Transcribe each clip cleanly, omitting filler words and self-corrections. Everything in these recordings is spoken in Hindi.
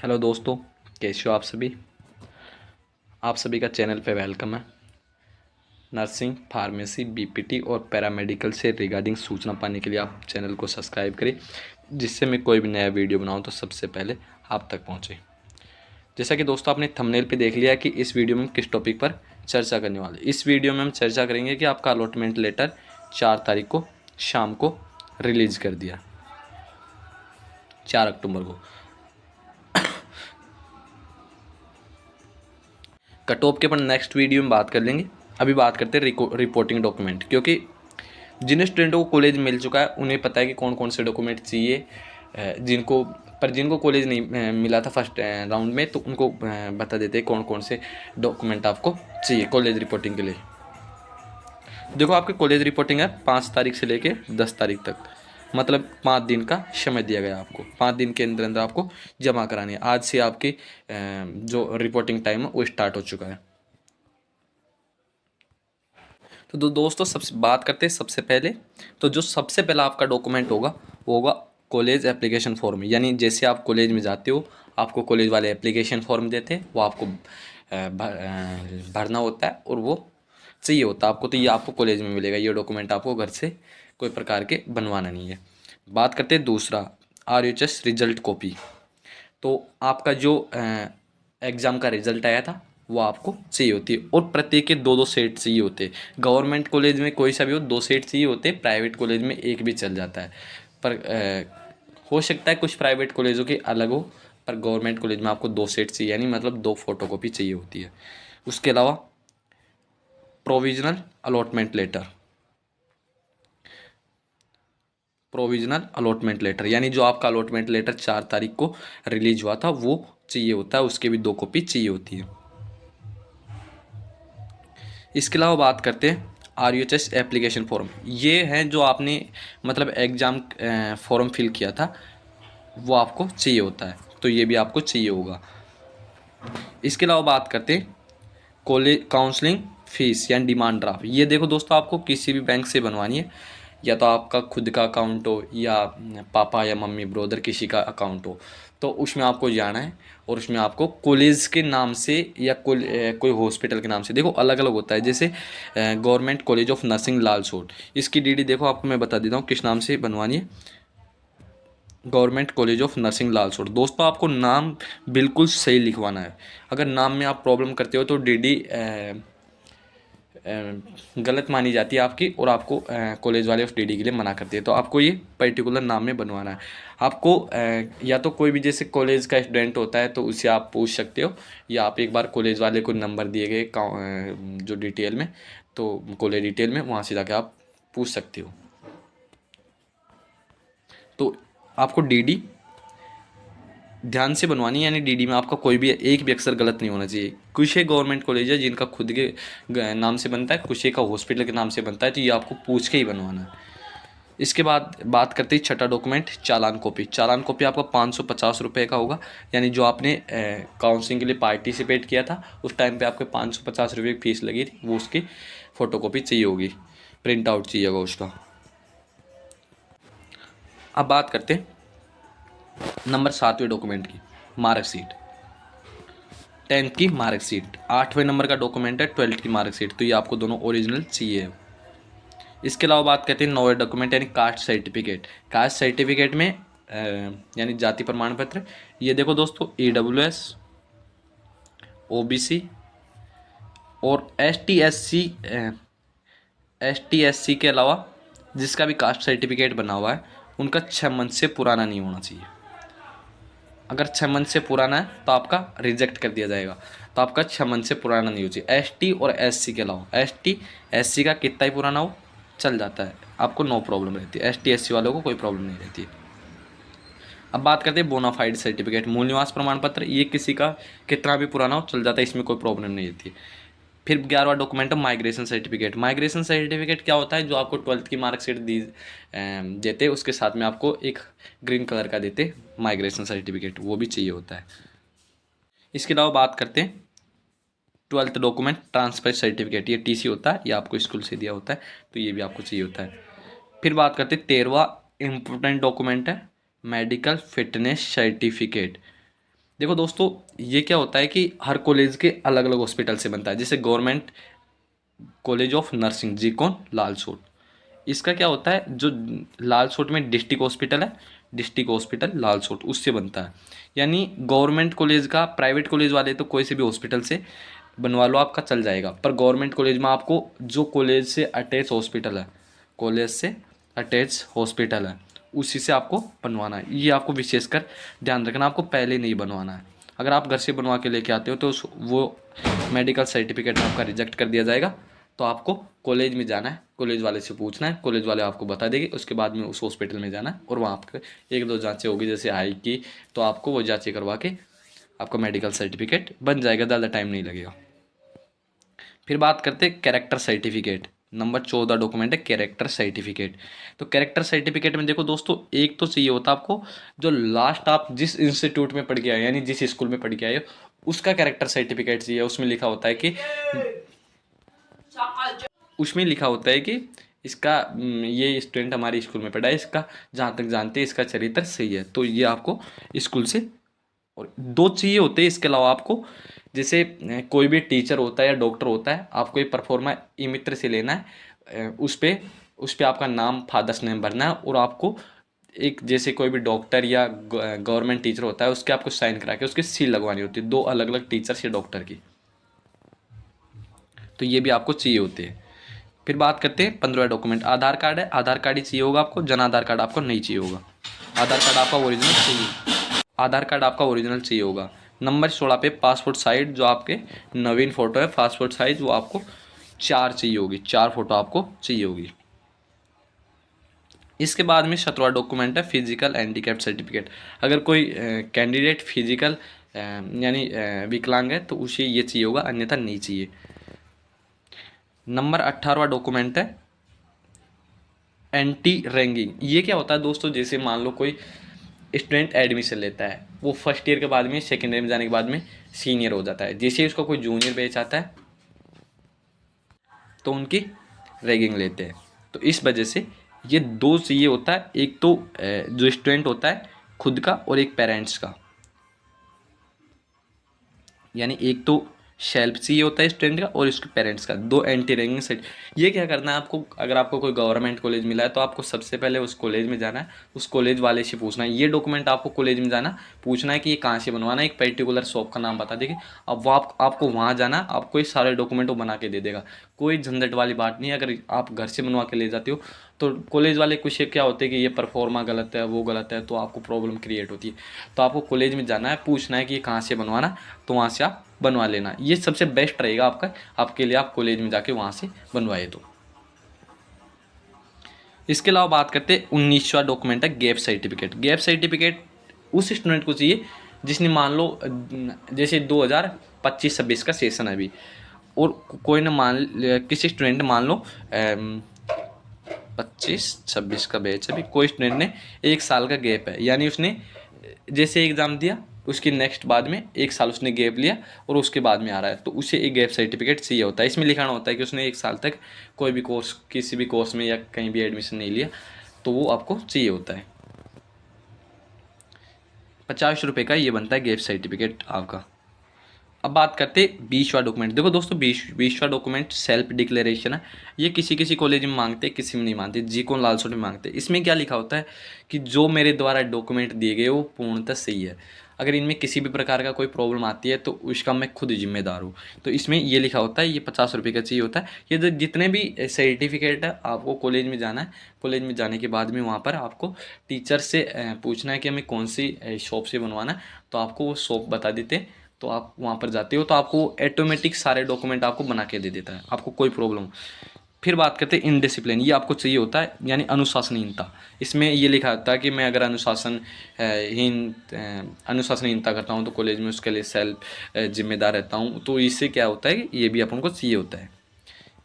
हेलो दोस्तों, कैसे हो आप सभी का चैनल पे वेलकम है। नर्सिंग, फार्मेसी, बीपीटी और पैरामेडिकल से रिगार्डिंग सूचना पाने के लिए आप चैनल को सब्सक्राइब करें, जिससे मैं कोई भी नया वीडियो बनाऊं तो सबसे पहले आप तक पहुंचे। जैसा कि दोस्तों आपने थंबनेल पे देख लिया कि इस वीडियो में किस टॉपिक पर चर्चा करने वाले। इस वीडियो में हम चर्चा करेंगे कि आपका अलॉटमेंट लेटर 4 तारीख को शाम को रिलीज़ कर दिया, 4 अक्टूबर को। कट ऑफ के पर नेक्स्ट वीडियो में बात कर लेंगे। अभी बात करते हैं रिपोर्टिंग डॉक्यूमेंट, क्योंकि जिन स्टूडेंटों को कॉलेज मिल चुका है उन्हें पता है कि कौन कौन से डॉक्यूमेंट चाहिए। जिनको कॉलेज नहीं मिला था फर्स्ट राउंड में, तो उनको बता देते हैं कौन कौन से डॉक्यूमेंट आपको चाहिए कॉलेज रिपोर्टिंग के लिए। देखो, आपकी कॉलेज रिपोर्टिंग है 5 तारीख से लेके 10 तारीख तक, मतलब 5 दिन का समय दिया गया आपको। 5 दिन के अंदर अंदर आपको जमा करानी है। आज से आपकी जो रिपोर्टिंग टाइम है वो स्टार्ट हो चुका है। तो दोस्तों सबसे बात करते हैं सबसे पहले। तो जो सबसे पहला आपका डॉक्यूमेंट होगा वो होगा कॉलेज एप्लीकेशन फॉर्म। यानी जैसे आप कॉलेज में जाते हो, आपको कॉलेज वाले एप्लीकेशन फॉर्म देते हैं, वो आपको भरना होता है और वो चाहिए होता है आपको। तो ये आपको कॉलेज में मिलेगा, ये डॉक्यूमेंट आपको घर से कोई प्रकार के बनवाना नहीं है। बात करते हैं दूसरा, RHS रिजल्ट कॉपी। तो आपका जो एग्ज़ाम का रिजल्ट आया था वो आपको चाहिए होती है, और प्रत्येक के 2-2 सेट चाहिए होते हैं। गवर्नमेंट कॉलेज में कोई सा भी हो 2 सेट चाहिए होते हैं, प्राइवेट कॉलेज में एक भी चल जाता है। पर हो सकता है कुछ प्राइवेट कॉलेजों के अलग हो, पर गवर्नमेंट कॉलेज में आपको 2 सेट चाहिए, यानी मतलब 2 फोटोकॉपी चाहिए होती है। उसके अलावा प्रोविजनल अलॉटमेंट लेटर, यानी जो आपका अलॉटमेंट लेटर 4 तारीख को रिलीज हुआ था वो चाहिए होता है, उसके भी 2 कॉपी चाहिए होती है। इसके अलावा बात करते हैं RHS एप्लीकेशन फॉर्म। ये हैं जो आपने मतलब एग्ज़ाम फॉर्म फिल किया था, वो आपको चाहिए होता है, तो ये भी आपको चाहिए होगा। इसके अलावा बात करते हैं कॉलेज काउंसलिंग फीस या डिमांड ड्राफ्ट। ये देखो दोस्तों, आपको किसी भी बैंक से बनवानी है, या तो आपका खुद का अकाउंट हो या पापा या मम्मी ब्रदर किसी का अकाउंट हो, तो उसमें आपको जाना है और उसमें आपको कॉलेज के नाम से या कोई हॉस्पिटल के नाम से, देखो अलग अलग होता है। जैसे government college of nursing Lalsot, इसकी DD देखो आपको मैं बता देता हूँ किस नाम से बनवानी है। Government college of nursing Lalsot. दोस्तों आपको नाम बिल्कुल सही लिखवाना है। अगर नाम में आप प्रॉब्लम करते हो तो DD गलत मानी जाती है आपकी, और आपको कॉलेज वाले उस DD के लिए मना करते हैं। तो आपको ये पर्टिकुलर नाम में बनवाना है। आपको या तो कोई भी जैसे कॉलेज का स्टूडेंट होता है तो उससे आप पूछ सकते हो, या आप एक बार कॉलेज वाले को नंबर दिए गए जो डिटेल में, तो कॉलेज डिटेल में वहाँ से जाके आप पूछ सकते हो। तो आपको DD ध्यान से बनवानी है, यानी DD में आपका कोई भी एक भी अक्षर गलत नहीं होना चाहिए। कुछ एक गवर्नमेंट कॉलेज है जिनका खुद के नाम से बनता है, कुछ एक का हॉस्पिटल के नाम से बनता है, तो ये आपको पूछ के ही बनवाना है। इसके बाद बात करते हैं छठा डॉक्यूमेंट, चालान कॉपी। चालान कॉपी आपका 550 रुपये का होगा, यानी जो आपने काउंसलिंग के लिए पार्टिसिपेट किया था उस टाइम पे आपके 550 रुपये की फीस लगी थी, वो उसकी फ़ोटोकॉपी चाहिए होगी, प्रिंट आउट चाहिए होगा उसका। अब बात करते हैं नंबर 7वें डॉक्यूमेंट की, मार्कशीट। 10th की मार्कशीट। 8वें नंबर का डॉक्यूमेंट है 12th की मार्कशीट, तो ये आपको दोनों ओरिजिनल चाहिए। इसके अलावा बात करते हैं 9वें डॉक्यूमेंट, यानी कास्ट सर्टिफिकेट। कास्ट सर्टिफिकेट में यानी जाति प्रमाण पत्र। ये देखो दोस्तों, EWS, OBC और ST SC के अलावा जिसका भी कास्ट सर्टिफिकेट बना हुआ है उनका 6 मंथ से पुराना नहीं होना चाहिए। अगर 6 मंथ से पुराना है तो आपका रिजेक्ट कर दिया जाएगा, तो आपका 6 मंथ से पुराना नहीं हो चाहिए। ST और SC के अलावा, ST SC का कितना ही पुराना हो चल जाता है, आपको नो प्रॉब्लम रहती है। ST SC वालों को कोई प्रॉब्लम नहीं रहती है। अब बात करते हैं बोनाफाइड सर्टिफिकेट, मूल निवास प्रमाण पत्र। ये किसी का कितना भी पुराना हो चल जाता है, इसमें कोई प्रॉब्लम नहीं रहती है। फिर 11वां डॉक्यूमेंट है माइग्रेशन सर्टिफिकेट। माइग्रेशन सर्टिफिकेट क्या होता है, जो आपको 12th की मार्कशीट देते उसके साथ में आपको एक ग्रीन कलर का देते माइग्रेशन सर्टिफिकेट, वो भी चाहिए होता है। इसके अलावा बात करते हैं 12th डॉक्यूमेंट ट्रांसफर सर्टिफिकेट। ये TC होता है, ये आपको स्कूल से दिया होता है, तो ये भी आपको चाहिए होता है। फिर बात करते हैं 13वां इम्पोर्टेंट डॉक्यूमेंट है मेडिकल फिटनेस सर्टिफिकेट। देखो दोस्तों, ये क्या होता है कि हर कॉलेज के अलग अलग हॉस्पिटल से बनता है। जैसे गवर्नमेंट कॉलेज ऑफ नर्सिंग जीकोन लालसोट, इसका क्या होता है, जो लालसोट में डिस्ट्रिक्ट हॉस्पिटल है, डिस्ट्रिक्ट हॉस्पिटल लालसोट, उससे बनता है। यानी गवर्नमेंट कॉलेज का, प्राइवेट कॉलेज वाले तो कोई से भी हॉस्पिटल से बनवा लो, आपका चल जाएगा। पर गवर्नमेंट कॉलेज में आपको जो कॉलेज से अटैच हॉस्पिटल है, कॉलेज से अटैच हॉस्पिटल है, उसी से आपको बनवाना है। ये आपको विशेषकर ध्यान रखना, आपको पहले नहीं बनवाना है। अगर आप घर से बनवा के लेके आते हो तो वो मेडिकल सर्टिफिकेट आपका रिजेक्ट कर दिया जाएगा। तो आपको कॉलेज में जाना है, कॉलेज वाले से पूछना है, कॉलेज वाले आपको बता देंगे। उसके बाद में उस हॉस्पिटल में जाना है और वहाँ आपके एक दो जांचें होगी, जैसे हाई की, तो आपको वो जांचें करवा के आपका मेडिकल सर्टिफिकेट बन जाएगा, ज़्यादा टाइम नहीं लगेगा। फिर बात करते हैं कैरेक्टर सर्टिफिकेट। नंबर 14 डॉक्यूमेंट है कैरेक्टर सर्टिफिकेट। तो कैरेक्टर सर्टिफिकेट में देखो दोस्तों, एक तो चाहिए होता है आपको जो लास्ट आप जिस इंस्टीट्यूट में पढ़ के आए हो, यानी जिस स्कूल में पढ़ के आए हो, उसका कैरेक्टर सर्टिफिकेट चाहिए। उसमें लिखा होता है कि इसका ये स्टूडेंट हमारे स्कूल में पढ़ा है, इसका जहाँ तक जानते हैं इसका चरित्र सही है। तो ये आपको स्कूल से, और दो चाहिए होते हैं इसके अलावा आपको। जैसे कोई भी टीचर होता है या डॉक्टर होता है, आपको ये परफॉर्मा ई मित्र से लेना है। उस पे आपका नाम, फादर्स नेम भरना है, और आपको एक, जैसे कोई भी डॉक्टर या गवर्नमेंट टीचर होता है, उसके आपको साइन करा के उसकी सील लगवानी होती है, दो अलग अलग टीचर या डॉक्टर की। तो ये भी आपको चाहिए होते हैं। फिर बात करते हैं 15 डॉक्यूमेंट। आधार कार्ड है, आधार कार्ड ही चाहिए होगा आपको, जन आधार कार्ड आपको नहीं चाहिए होगा। आधार कार्ड आपका ओरिजिनल चाहिए, आधार कार्ड आपका ओरिजिनल चाहिए होगा। नंबर 16 पे पासपोर्ट साइज, जो आपके नवीन फ़ोटो है पासपोर्ट साइज, वो आपको 4 चाहिए होगी, 4 फोटो आपको चाहिए होगी। इसके बाद में 17वां डॉक्यूमेंट है फिजिकल हैंडीकैप सर्टिफिकेट। अगर कोई कैंडिडेट फिजिकल यानी विकलांग है तो उसे ये चाहिए होगा, अन्यथा नहीं चाहिए। नंबर 18वां डॉक्यूमेंट है एंटी रैंकिंग। ये क्या होता है दोस्तों, जैसे मान लो कोई स्टूडेंट एडमिशन लेता है, वो फर्स्ट ईयर के बाद में, सेकेंड ईयर में जाने के बाद में सीनियर हो जाता है। जैसे ही उसका कोई जूनियर बैच आता है तो उनकी रैगिंग लेते हैं। तो इस वजह से ये दो चाहिए होता है, एक तो जो स्टूडेंट होता है खुद का, और एक पेरेंट्स का। यानी एक तो सेल्फ चाहिए होता है स्टूडेंट का, और इसके पेरेंट्स का, दो एंटी रैंकिंग सेट। ये क्या करना है आपको, अगर आपको कोई गवर्नमेंट कॉलेज मिला है तो आपको सबसे पहले उस कॉलेज में जाना है, उस कॉलेज वाले से पूछना है। ये डॉक्यूमेंट आपको कॉलेज में जाना पूछना है कि ये कहाँ से बनवाना है, एक पर्टिकुलर शॉप का नाम बता देगी। अब वो आपको वहाँ जाना, आपको ये सारे डॉक्यूमेंट वो बना के दे देगा। कोई झंझट वाली बात नहीं है। अगर आप घर से बनवा के ले जाते हो तो कॉलेज वाले कुछ क्या होते हैं कि ये परफॉर्मा गलत है, वो गलत है, तो आपको प्रॉब्लम क्रिएट होती है। तो आपको कॉलेज में जाना है, पूछना है कि ये कहाँ से बनवाना, तो वहाँ से आप बनवा लेना। ये सबसे बेस्ट रहेगा आपके लिए, आप कॉलेज में जाके वहाँ से बनवाए तो। इसके अलावा बात करते हैं 19वां डॉक्यूमेंट है गैप सर्टिफिकेट। गैप सर्टिफिकेट उस स्टूडेंट को चाहिए जिसने मान लो जैसे 2025-26 का सेशन है अभी, और कोई ना किसी स्टूडेंट ने मान लो 25-26 का बैच अभी, कोई स्टूडेंट ने 1 साल का गैप है, यानी उसने जैसे एग्ज़ाम दिया उसके नेक्स्ट बाद में 1 साल उसने गैप लिया और उसके बाद में आ रहा है, तो उसे एक गैप सर्टिफिकेट चाहिए होता है। इसमें लिखाना होता है कि उसने 1 साल तक कोई भी कोर्स, किसी भी कोर्स में या कहीं भी एडमिशन नहीं लिया, तो वो आपको चाहिए होता है। 50 रुपये का ये बनता है गैप सर्टिफिकेट आपका। अब बात करते 20वां डॉक्यूमेंट। देखो दोस्तों, 20वां डॉक्यूमेंट सेल्फ डिक्लेरेशन है। ये किसी किसी कॉलेज में मांगते, किसी में नहीं मांगते, जीकोन लालसोट में मांगते। इसमें क्या लिखा होता है कि जो मेरे द्वारा डॉक्यूमेंट दिए गए वो पूर्णतः सही है, अगर इनमें किसी भी प्रकार का कोई प्रॉब्लम आती है तो उसका मैं खुद जिम्मेदार हूँ। तो इसमें ये लिखा होता है, ये 50 रुपये का चाहिए होता है। ये जो जितने भी सर्टिफिकेट है, आपको कॉलेज में जाना है, कॉलेज में जाने के बाद में वहाँ पर आपको टीचर से पूछना है कि हमें कौन सी शॉप से बनवाना है, तो आपको वो शॉप बता देते हैं। तो आप वहाँ पर जाते हो तो आपको ऑटोमेटिक सारे डॉक्यूमेंट आपको बना के दे देता है, आपको कोई प्रॉब्लम। फिर बात करते हैं इनडिसिप्लिन। ये आपको चाहिए होता है, यानी अनुशासनहीनता। इसमें ये लिखा होता है कि मैं अगर अनुशासनहीनता करता हूँ तो कॉलेज में उसके लिए सेल्फ जिम्मेदार रहता हूँ। तो इससे क्या होता है कि ये भी अपन को चाहिए होता है।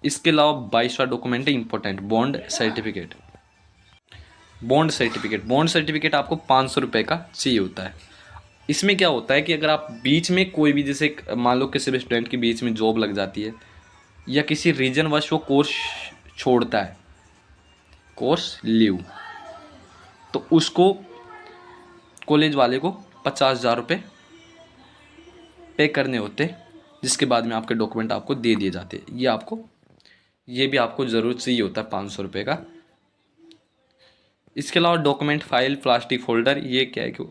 इसके अलावा 22वां डॉक्यूमेंट है important, bond certificate. Bond certificate आपको 500 रुपये का चाहिए होता है। इसमें क्या होता है कि अगर आप बीच में कोई भी, जैसे मान लो किसी भी स्टूडेंट की बीच में जॉब लग जाती है या किसी रीजन वश वो कोर्स छोड़ता है, कोर्स लीव, तो उसको कॉलेज वाले को 50,000 रुपये पे करने होते, जिसके बाद में आपके डॉक्यूमेंट आपको दे दिए जाते। ये भी आपको ज़रूर चाहिए होता है 500 रुपये का। इसके अलावा डॉक्यूमेंट फाइल, प्लास्टिक फोल्डर, ये क्या है कि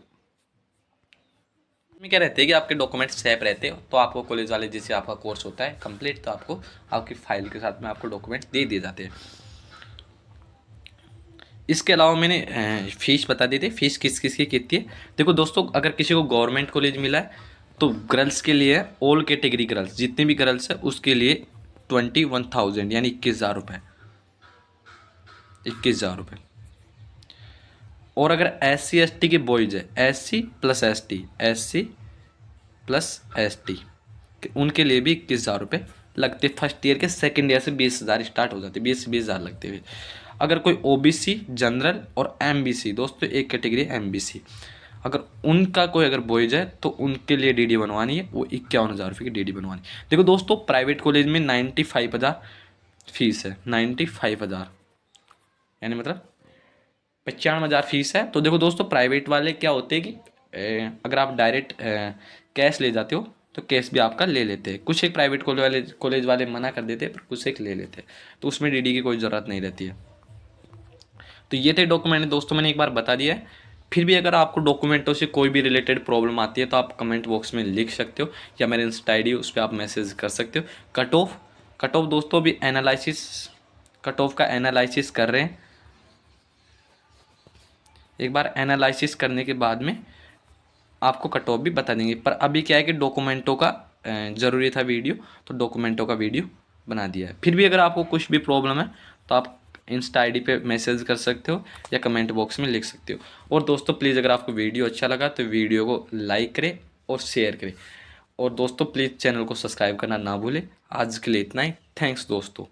में क्या रहते हैं कि आपके डॉक्यूमेंट सेफ रहते हो, तो आपको कॉलेज वाले जैसे आपका कोर्स होता है कंप्लीट, तो आपको आपकी फाइल के साथ में आपको डॉक्यूमेंट दे दिए जाते हैं। इसके अलावा मैंने फीस बता दी थी, फीस किस किस की कितनी है। देखो दोस्तों, अगर किसी को गवर्नमेंट कॉलेज मिला है तो गर्ल्स के लिए, ऑल कैटेगरी गर्ल्स, जितने भी गर्ल्स है उसके लिए 21,000 यानी 21,000 रुपये, 21,000 रुपये। और अगर SC ST के बॉयज है, SC प्लस ST, उनके लिए भी 21,000 रुपये लगते। फर्स्ट ईयर के, सेकंड ईयर से 20,000 स्टार्ट हो जाते, 20,000 लगते हुए। अगर कोई OBC, जनरल और MBC, दोस्तों एक कैटेगरी MBC, अगर उनका कोई अगर बॉयज है तो उनके लिए DD बनवानी है, वो 51,000 रुपये की DD बनवानी। देखो दोस्तों, प्राइवेट कॉलेज में 95,000 फीस है, 95,000 यानी मतलब 95,000 फीस है। तो देखो दोस्तों, प्राइवेट वाले क्या होते हैं कि अगर आप डायरेक्ट कैश ले जाते हो तो कैश भी आपका ले लेते हैं। कुछ एक प्राइवेट कॉलेज वाले मना कर देते हैं, पर कुछ एक ले लेते हैं, तो उसमें DD की कोई ज़रूरत नहीं रहती है। तो ये थे डॉक्यूमेंट दोस्तों, मैंने एक बार बता दिया है। फिर भी अगर आपको डॉक्यूमेंटों से कोई भी रिलेटेड प्रॉब्लम आती है तो आप कमेंट बॉक्स में लिख सकते हो, या मेरे इंस्टा ID उस पर आप मैसेज कर सकते हो। कट ऑफ दोस्तों भी कट ऑफ का एनालिसिस कर रहे हैं। एक बार एनालिसिस करने के बाद में आपको कट ऑफ भी बता देंगे। पर अभी क्या है कि डॉक्यूमेंटों का ज़रूरी था वीडियो, तो डॉक्यूमेंटों का वीडियो बना दिया है। फिर भी अगर आपको कुछ भी प्रॉब्लम है तो आप इंस्टा ID पे मैसेज कर सकते हो या कमेंट बॉक्स में लिख सकते हो। और दोस्तों प्लीज़, अगर आपको वीडियो अच्छा लगा तो वीडियो को लाइक करें और शेयर करें। और दोस्तों प्लीज़ चैनल को सब्सक्राइब करना ना भूलें। आज के लिए इतना ही। थैंक्स दोस्तों।